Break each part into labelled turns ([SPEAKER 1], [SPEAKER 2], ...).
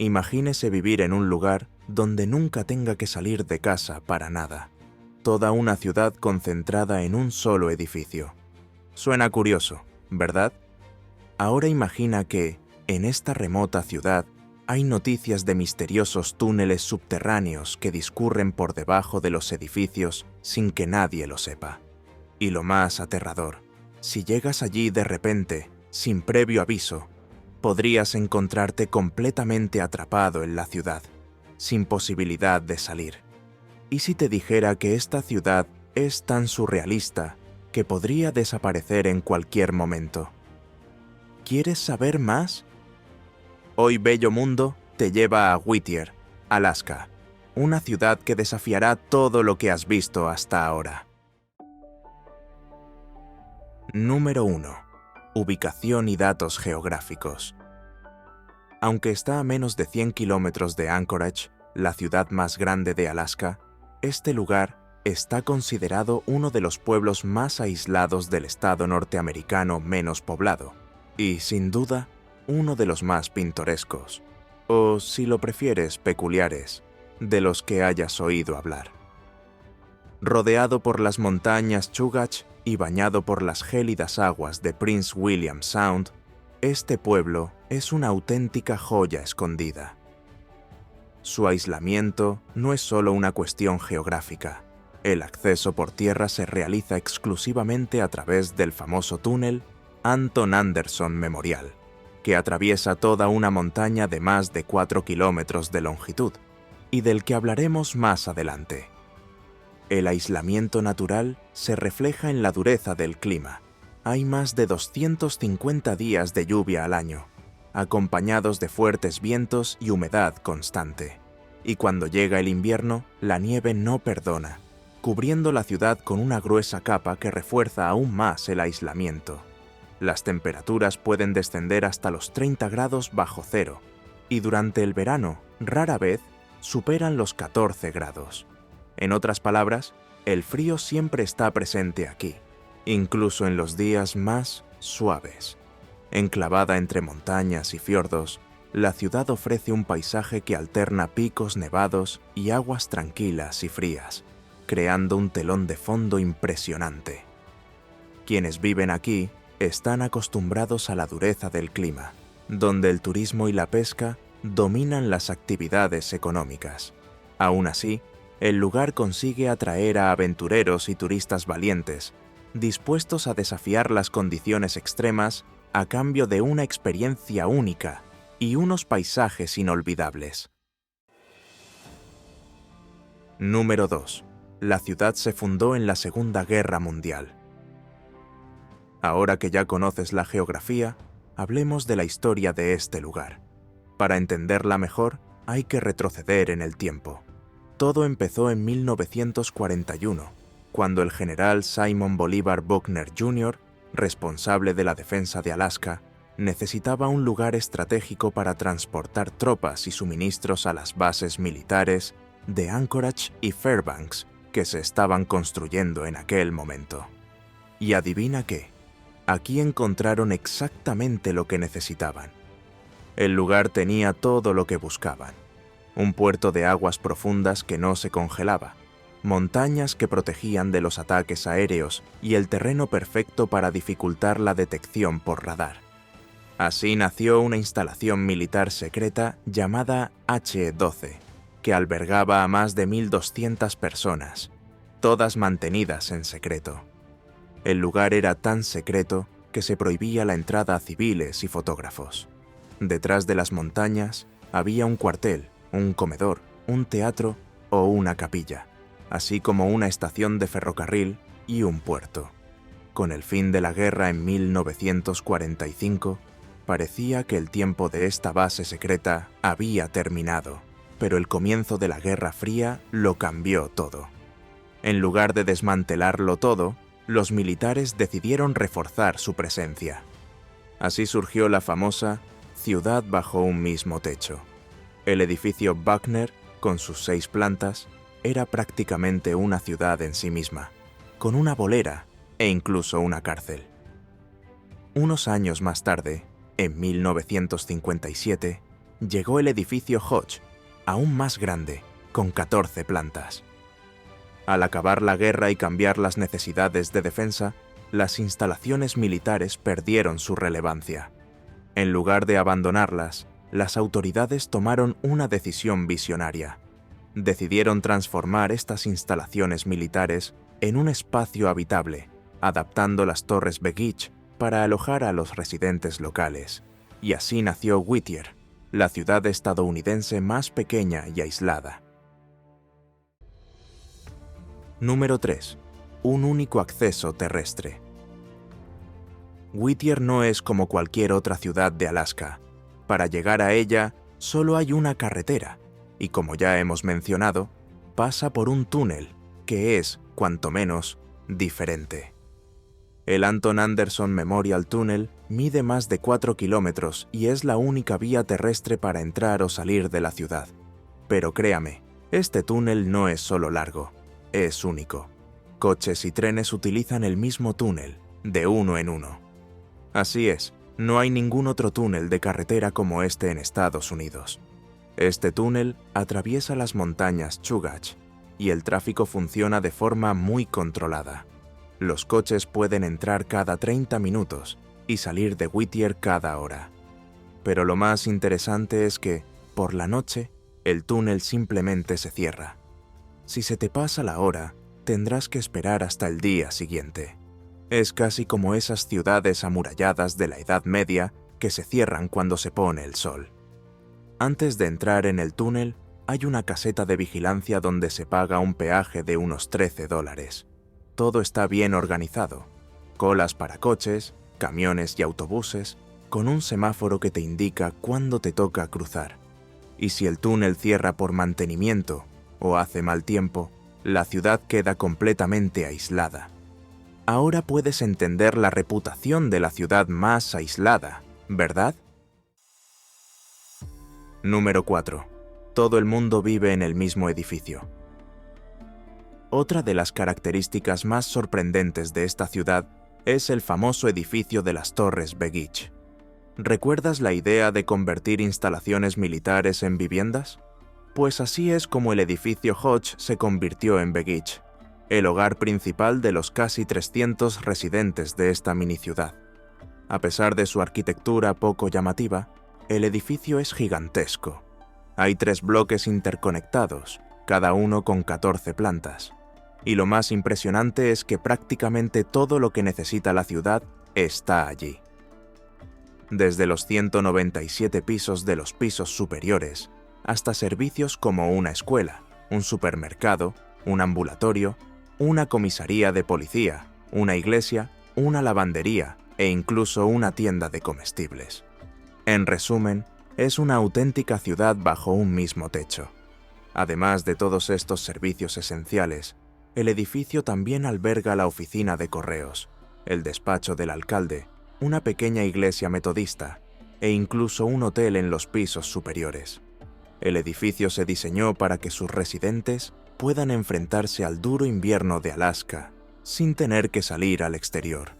[SPEAKER 1] Imagínese vivir en un lugar donde nunca tenga que salir de casa para nada. Toda una ciudad concentrada en un solo edificio. Suena curioso, ¿verdad? Ahora imagina que, en esta remota ciudad, hay noticias de misteriosos túneles subterráneos que discurren por debajo de los edificios sin que nadie lo sepa. Y lo más aterrador, si llegas allí de repente, sin previo aviso, podrías encontrarte completamente atrapado en la ciudad, sin posibilidad de salir. ¿Y si te dijera que esta ciudad es tan surrealista que podría desaparecer en cualquier momento? ¿Quieres saber más? Hoy Bello Mundo te lleva a Whittier, Alaska, una ciudad que desafiará todo lo que has visto hasta ahora. Número 1. Ubicación y datos geográficos. Aunque está a menos de 100 kilómetros de Anchorage, la ciudad más grande de Alaska, este lugar está considerado uno de los pueblos más aislados del estado norteamericano menos poblado, y, sin duda, uno de los más pintorescos, o, si lo prefieres, peculiares, de los que hayas oído hablar. Rodeado por las montañas Chugach y bañado por las gélidas aguas de Prince William Sound, este pueblo es una auténtica joya escondida. Su aislamiento no es solo una cuestión geográfica. El acceso por tierra se realiza exclusivamente a través del famoso túnel Anton Anderson Memorial, que atraviesa toda una montaña de más de 4 kilómetros de longitud, y del que hablaremos más adelante. El aislamiento natural se refleja en la dureza del clima. Hay más de 250 días de lluvia al año, acompañados de fuertes vientos y humedad constante. Y cuando llega el invierno, la nieve no perdona, cubriendo la ciudad con una gruesa capa que refuerza aún más el aislamiento. Las temperaturas pueden descender hasta los 30 grados bajo cero, y durante el verano, rara vez, superan los 14 grados. En otras palabras, el frío siempre está presente aquí, incluso en los días más suaves. Enclavada entre montañas y fiordos, la ciudad ofrece un paisaje que alterna picos nevados y aguas tranquilas y frías, creando un telón de fondo impresionante. Quienes viven aquí están acostumbrados a la dureza del clima, donde el turismo y la pesca dominan las actividades económicas. Aún así, el lugar consigue atraer a aventureros y turistas valientes, dispuestos a desafiar las condiciones extremas a cambio de una experiencia única y unos paisajes inolvidables. Número 2. La ciudad se fundó en la Segunda Guerra Mundial. Ahora que ya conoces la geografía, hablemos de la historia de este lugar. Para entenderla mejor, hay que retroceder en el tiempo. Todo empezó en 1941, cuando el general Simon Bolivar Buckner Jr., responsable de la defensa de Alaska, necesitaba un lugar estratégico para transportar tropas y suministros a las bases militares de Anchorage y Fairbanks que se estaban construyendo en aquel momento. Y adivina qué, aquí encontraron exactamente lo que necesitaban. El lugar tenía todo lo que buscaban. Un puerto de aguas profundas que no se congelaba, montañas que protegían de los ataques aéreos y el terreno perfecto para dificultar la detección por radar. Así nació una instalación militar secreta llamada H-12, que albergaba a más de 1.200 personas, todas mantenidas en secreto. El lugar era tan secreto que se prohibía la entrada a civiles y fotógrafos. Detrás de las montañas había un cuartel, un comedor, un teatro o una capilla, así como una estación de ferrocarril y un puerto. Con el fin de la guerra en 1945, parecía que el tiempo de esta base secreta había terminado, pero el comienzo de la Guerra Fría lo cambió todo. En lugar de desmantelarlo todo, los militares decidieron reforzar su presencia. Así surgió la famosa Ciudad bajo un mismo techo. El edificio Buckner, con sus 6 plantas, era prácticamente una ciudad en sí misma, con una bolera e incluso una cárcel. Unos años más tarde, en 1957, llegó el edificio Hodge, aún más grande, con 14 plantas. Al acabar la guerra y cambiar las necesidades de defensa, las instalaciones militares perdieron su relevancia. En lugar de abandonarlas, las autoridades tomaron una decisión visionaria. Decidieron transformar estas instalaciones militares en un espacio habitable, adaptando las torres Begich para alojar a los residentes locales. Y así nació Whittier, la ciudad estadounidense más pequeña y aislada. Número 3. Un único acceso terrestre. Whittier no es como cualquier otra ciudad de Alaska. Para llegar a ella, solo hay una carretera, y como ya hemos mencionado, pasa por un túnel que es, cuanto menos, diferente. El Anton Anderson Memorial Tunnel mide más de 4 kilómetros y es la única vía terrestre para entrar o salir de la ciudad. Pero créame, este túnel no es solo largo, es único. Coches y trenes utilizan el mismo túnel, de uno en uno. Así es, no hay ningún otro túnel de carretera como este en Estados Unidos. Este túnel atraviesa las montañas Chugach y el tráfico funciona de forma muy controlada. Los coches pueden entrar cada 30 minutos y salir de Whittier cada hora. Pero lo más interesante es que, por la noche, el túnel simplemente se cierra. Si se te pasa la hora, tendrás que esperar hasta el día siguiente. Es casi como esas ciudades amuralladas de la Edad Media que se cierran cuando se pone el sol. Antes de entrar en el túnel, hay una caseta de vigilancia donde se paga un peaje de unos $13. Todo está bien organizado. Colas para coches, camiones y autobuses, con un semáforo que te indica cuándo te toca cruzar. Y si el túnel cierra por mantenimiento o hace mal tiempo, la ciudad queda completamente aislada. Ahora puedes entender la reputación de la ciudad más aislada, ¿verdad? Número 4. Todo el mundo vive en el mismo edificio. Otra de las características más sorprendentes de esta ciudad es el famoso edificio de las Torres Begich. ¿Recuerdas la idea de convertir instalaciones militares en viviendas? Pues así es como el edificio Hodge se convirtió en Begich, el hogar principal de los casi 300 residentes de esta miniciudad. A pesar de su arquitectura poco llamativa, el edificio es gigantesco. Hay 3 bloques interconectados, cada uno con 14 plantas. Y lo más impresionante es que prácticamente todo lo que necesita la ciudad está allí. Desde los 197 pisos de los pisos superiores, hasta servicios como una escuela, un supermercado, un ambulatorio, una comisaría de policía, una iglesia, una lavandería e incluso una tienda de comestibles. En resumen, es una auténtica ciudad bajo un mismo techo. Además de todos estos servicios esenciales, el edificio también alberga la oficina de correos, el despacho del alcalde, una pequeña iglesia metodista e incluso un hotel en los pisos superiores. El edificio se diseñó para que sus residentes puedan enfrentarse al duro invierno de Alaska sin tener que salir al exterior,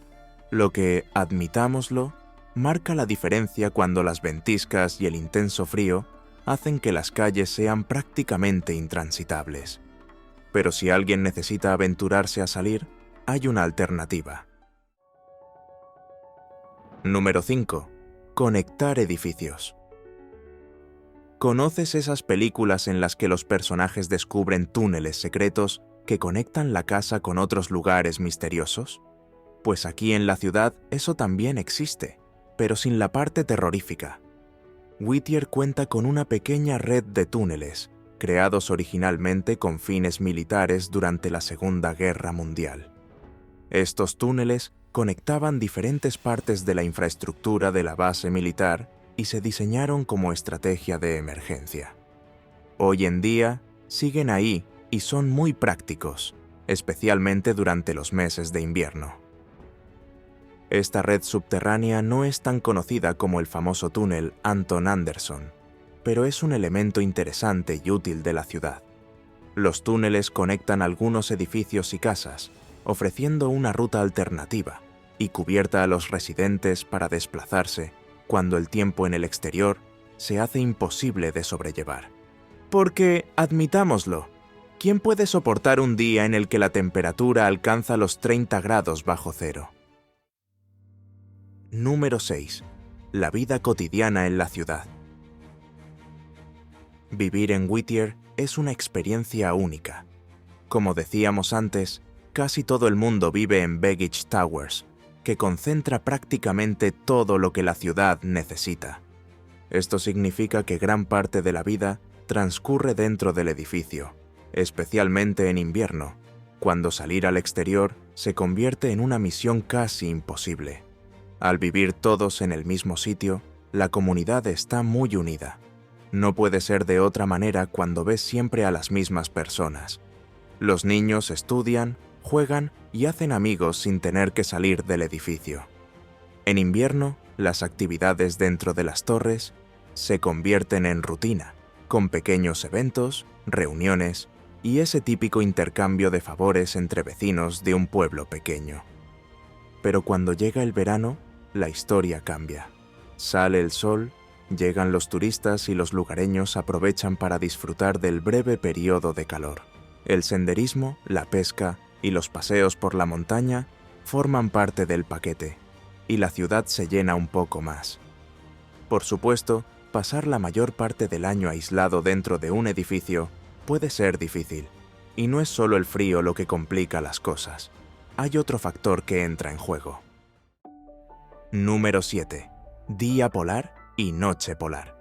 [SPEAKER 1] lo que, admitámoslo, marca la diferencia cuando las ventiscas y el intenso frío hacen que las calles sean prácticamente intransitables. Pero si alguien necesita aventurarse a salir, hay una alternativa. Número 5. Conectar edificios. ¿Conoces esas películas en las que los personajes descubren túneles secretos que conectan la casa con otros lugares misteriosos? Pues aquí en la ciudad eso también existe, pero sin la parte terrorífica. Whittier cuenta con una pequeña red de túneles, creados originalmente con fines militares durante la Segunda Guerra Mundial. Estos túneles conectaban diferentes partes de la infraestructura de la base militar y se diseñaron como estrategia de emergencia. Hoy en día, siguen ahí y son muy prácticos, especialmente durante los meses de invierno. Esta red subterránea no es tan conocida como el famoso túnel Anton Anderson, pero es un elemento interesante y útil de la ciudad. Los túneles conectan algunos edificios y casas, ofreciendo una ruta alternativa y cubierta a los residentes para desplazarse cuando el tiempo en el exterior se hace imposible de sobrellevar. Porque, admitámoslo, ¿quién puede soportar un día en el que la temperatura alcanza los 30 grados bajo cero? Número 6. La vida cotidiana en la ciudad. Vivir en Whittier es una experiencia única. Como decíamos antes, casi todo el mundo vive en Baggage Towers, que concentra prácticamente todo lo que la ciudad necesita. Esto significa que gran parte de la vida transcurre dentro del edificio, especialmente en invierno, cuando salir al exterior se convierte en una misión casi imposible. Al vivir todos en el mismo sitio, la comunidad está muy unida. No puede ser de otra manera cuando ves siempre a las mismas personas. Los niños estudian, juegan y hacen amigos sin tener que salir del edificio. En invierno, las actividades dentro de las torres se convierten en rutina, con pequeños eventos, reuniones y ese típico intercambio de favores entre vecinos de un pueblo pequeño. Pero cuando llega el verano, la historia cambia. Sale el sol, llegan los turistas y los lugareños aprovechan para disfrutar del breve periodo de calor. El senderismo, la pesca y los paseos por la montaña forman parte del paquete, y la ciudad se llena un poco más. Por supuesto, pasar la mayor parte del año aislado dentro de un edificio puede ser difícil, y no es solo el frío lo que complica las cosas. Hay otro factor que entra en juego. Número 7. Día polar y noche polar.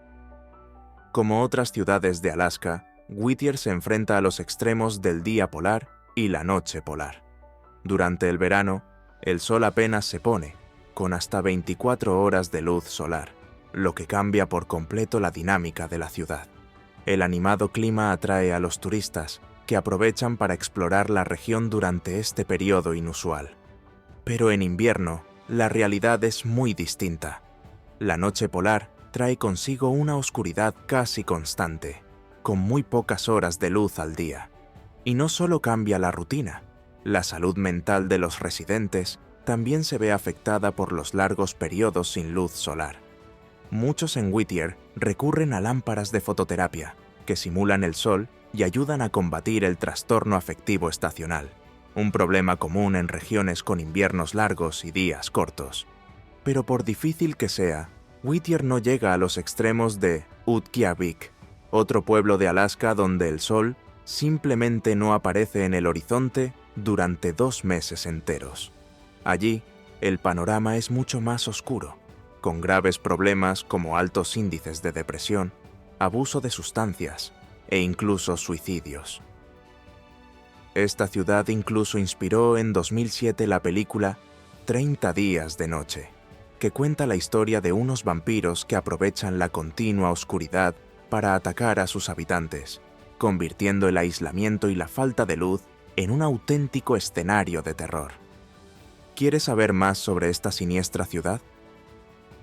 [SPEAKER 1] Como otras ciudades de Alaska, Whittier se enfrenta a los extremos del día polar y la noche polar. Durante el verano, el sol apenas se pone, con hasta 24 horas de luz solar, lo que cambia por completo la dinámica de la ciudad. El animado clima atrae a los turistas, que aprovechan para explorar la región durante este periodo inusual. Pero en invierno, la realidad es muy distinta. La noche polar trae consigo una oscuridad casi constante, con muy pocas horas de luz al día. Y no solo cambia la rutina, la salud mental de los residentes también se ve afectada por los largos periodos sin luz solar. Muchos en Whittier recurren a lámparas de fototerapia, que simulan el sol y ayudan a combatir el trastorno afectivo estacional, un problema común en regiones con inviernos largos y días cortos. Pero por difícil que sea, Whittier no llega a los extremos de Utqiagvik, otro pueblo de Alaska donde el sol simplemente no aparece en el horizonte durante 2 meses enteros. Allí, el panorama es mucho más oscuro, con graves problemas como altos índices de depresión, abuso de sustancias e incluso suicidios. Esta ciudad incluso inspiró en 2007 la película 30 días de noche, que cuenta la historia de unos vampiros que aprovechan la continua oscuridad para atacar a sus habitantes, convirtiendo el aislamiento y la falta de luz en un auténtico escenario de terror. ¿Quieres saber más sobre esta siniestra ciudad?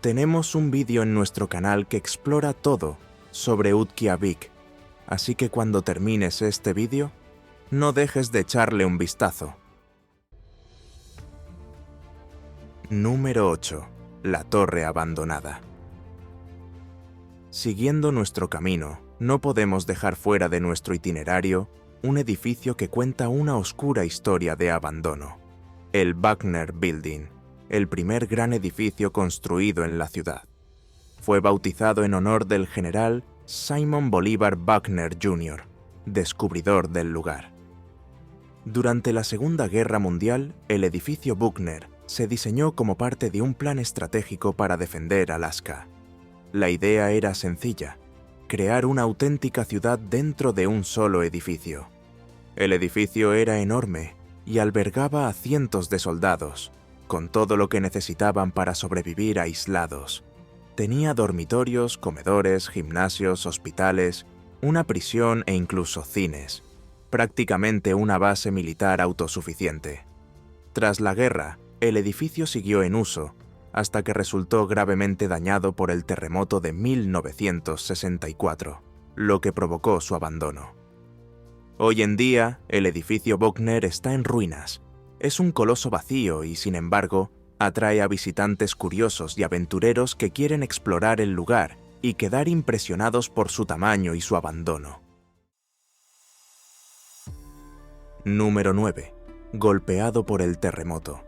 [SPEAKER 1] Tenemos un vídeo en nuestro canal que explora todo sobre Utqiagvik, así que cuando termines este vídeo, no dejes de echarle un vistazo. Número 8. La torre abandonada. Siguiendo nuestro camino, no podemos dejar fuera de nuestro itinerario un edificio que cuenta una oscura historia de abandono. El Buckner Building, el primer gran edificio construido en la ciudad. Fue bautizado en honor del general Simon Bolivar Buckner Jr., descubridor del lugar. Durante la Segunda Guerra Mundial, el edificio Buckner se diseñó como parte de un plan estratégico para defender Alaska. La idea era sencilla: crear una auténtica ciudad dentro de un solo edificio. El edificio era enorme y albergaba a cientos de soldados, con todo lo que necesitaban para sobrevivir aislados. Tenía dormitorios, comedores, gimnasios, hospitales, una prisión e incluso cines. Prácticamente una base militar autosuficiente. Tras la guerra, el edificio siguió en uso, hasta que resultó gravemente dañado por el terremoto de 1964, lo que provocó su abandono. Hoy en día, el edificio Buckner está en ruinas. Es un coloso vacío y, sin embargo, atrae a visitantes curiosos y aventureros que quieren explorar el lugar y quedar impresionados por su tamaño y su abandono. Número 9. Golpeado por el terremoto.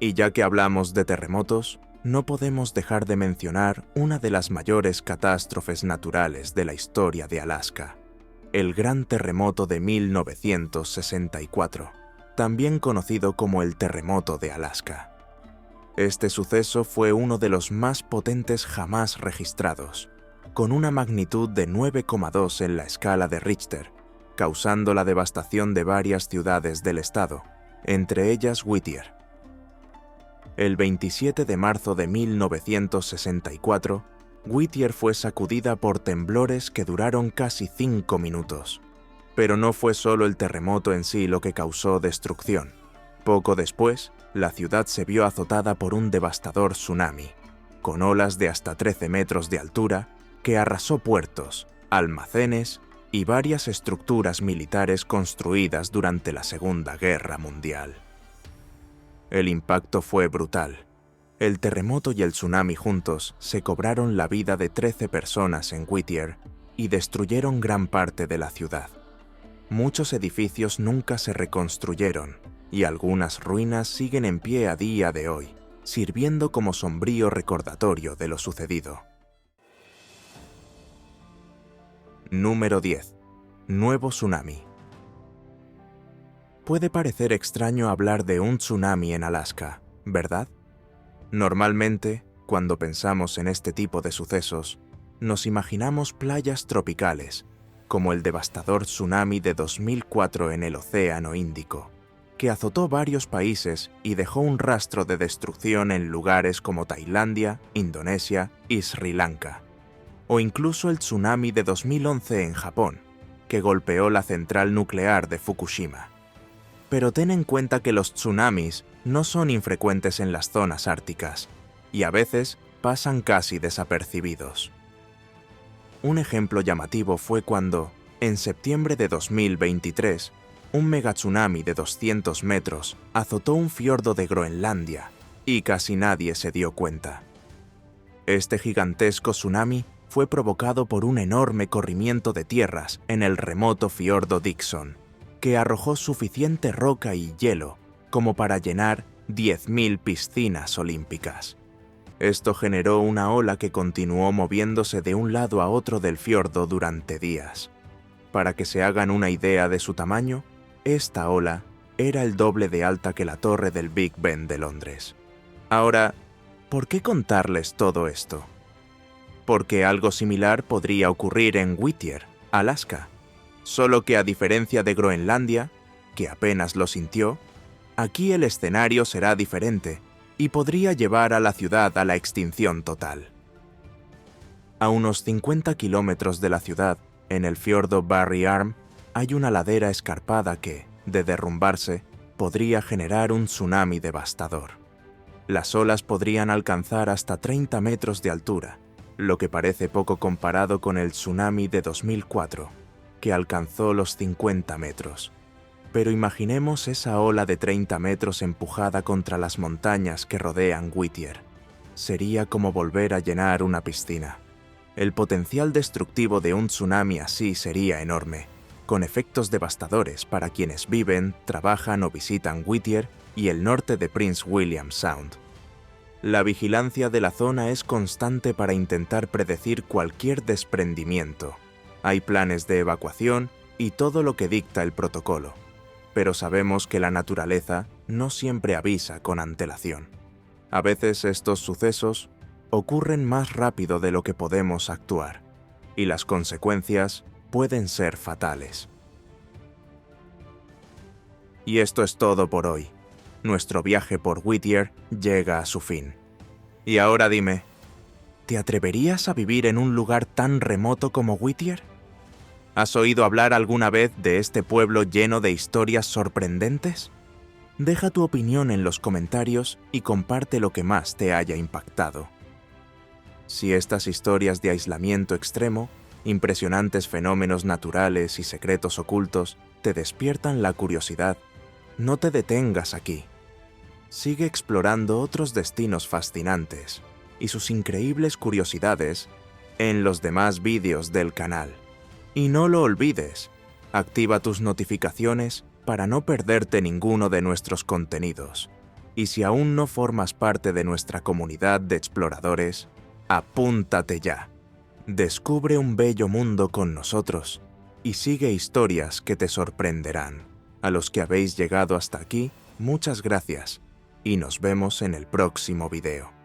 [SPEAKER 1] Y ya que hablamos de terremotos, no podemos dejar de mencionar una de las mayores catástrofes naturales de la historia de Alaska, el Gran Terremoto de 1964, también conocido como el Terremoto de Alaska. Este suceso fue uno de los más potentes jamás registrados, con una magnitud de 9,2 en la escala de Richter, causando la devastación de varias ciudades del estado, entre ellas Whittier. El 27 de marzo de 1964, Whittier fue sacudida por temblores que duraron casi 5 minutos. Pero no fue solo el terremoto en sí lo que causó destrucción. Poco después, la ciudad se vio azotada por un devastador tsunami, con olas de hasta 13 metros de altura, que arrasó puertos, almacenes y varias estructuras militares construidas durante la Segunda Guerra Mundial. El impacto fue brutal. El terremoto y el tsunami juntos se cobraron la vida de 13 personas en Whittier y destruyeron gran parte de la ciudad. Muchos edificios nunca se reconstruyeron y algunas ruinas siguen en pie a día de hoy, sirviendo como sombrío recordatorio de lo sucedido. Número 10. Nuevo tsunami. Puede parecer extraño hablar de un tsunami en Alaska, ¿verdad? Normalmente, cuando pensamos en este tipo de sucesos, nos imaginamos playas tropicales, como el devastador tsunami de 2004 en el Océano Índico, que azotó varios países y dejó un rastro de destrucción en lugares como Tailandia, Indonesia y Sri Lanka. O incluso el tsunami de 2011 en Japón, que golpeó la central nuclear de Fukushima. Pero ten en cuenta que los tsunamis no son infrecuentes en las zonas árticas, y a veces pasan casi desapercibidos. Un ejemplo llamativo fue cuando, en septiembre de 2023, un megatsunami de 200 metros azotó un fiordo de Groenlandia, y casi nadie se dio cuenta. Este gigantesco tsunami fue provocado por un enorme corrimiento de tierras en el remoto fiordo Dixon, que arrojó suficiente roca y hielo como para llenar 10.000 piscinas olímpicas. Esto generó una ola que continuó moviéndose de un lado a otro del fiordo durante días. Para que se hagan una idea de su tamaño, esta ola era el doble de alta que la torre del Big Ben de Londres. Ahora, ¿por qué contarles todo esto? Porque algo similar podría ocurrir en Whittier, Alaska, solo que a diferencia de Groenlandia, que apenas lo sintió, aquí el escenario será diferente y podría llevar a la ciudad a la extinción total. A unos 50 kilómetros de la ciudad, en el fiordo Barry Arm, hay una ladera escarpada que, de derrumbarse, podría generar un tsunami devastador. Las olas podrían alcanzar hasta 30 metros de altura, lo que parece poco comparado con el tsunami de 2004, que alcanzó los 50 metros. Pero imaginemos esa ola de 30 metros empujada contra las montañas que rodean Whittier. Sería como volver a llenar una piscina. El potencial destructivo de un tsunami así sería enorme, con efectos devastadores para quienes viven, trabajan o visitan Whittier y el norte de Prince William Sound. La vigilancia de la zona es constante para intentar predecir cualquier desprendimiento. Hay planes de evacuación y todo lo que dicta el protocolo, pero sabemos que la naturaleza no siempre avisa con antelación. A veces estos sucesos ocurren más rápido de lo que podemos actuar, y las consecuencias pueden ser fatales. Y esto es todo por hoy. Nuestro viaje por Whittier llega a su fin. Y ahora dime, ¿te atreverías a vivir en un lugar tan remoto como Whittier? ¿Has oído hablar alguna vez de este pueblo lleno de historias sorprendentes? Deja tu opinión en los comentarios y comparte lo que más te haya impactado. Si estas historias de aislamiento extremo, impresionantes fenómenos naturales y secretos ocultos te despiertan la curiosidad, no te detengas aquí. Sigue explorando otros destinos fascinantes y sus increíbles curiosidades en los demás vídeos del canal. Y no lo olvides, activa tus notificaciones para no perderte ninguno de nuestros contenidos. Y si aún no formas parte de nuestra comunidad de exploradores, apúntate ya. Descubre un bello mundo con nosotros y sigue historias que te sorprenderán. A los que habéis llegado hasta aquí, muchas gracias y nos vemos en el próximo video.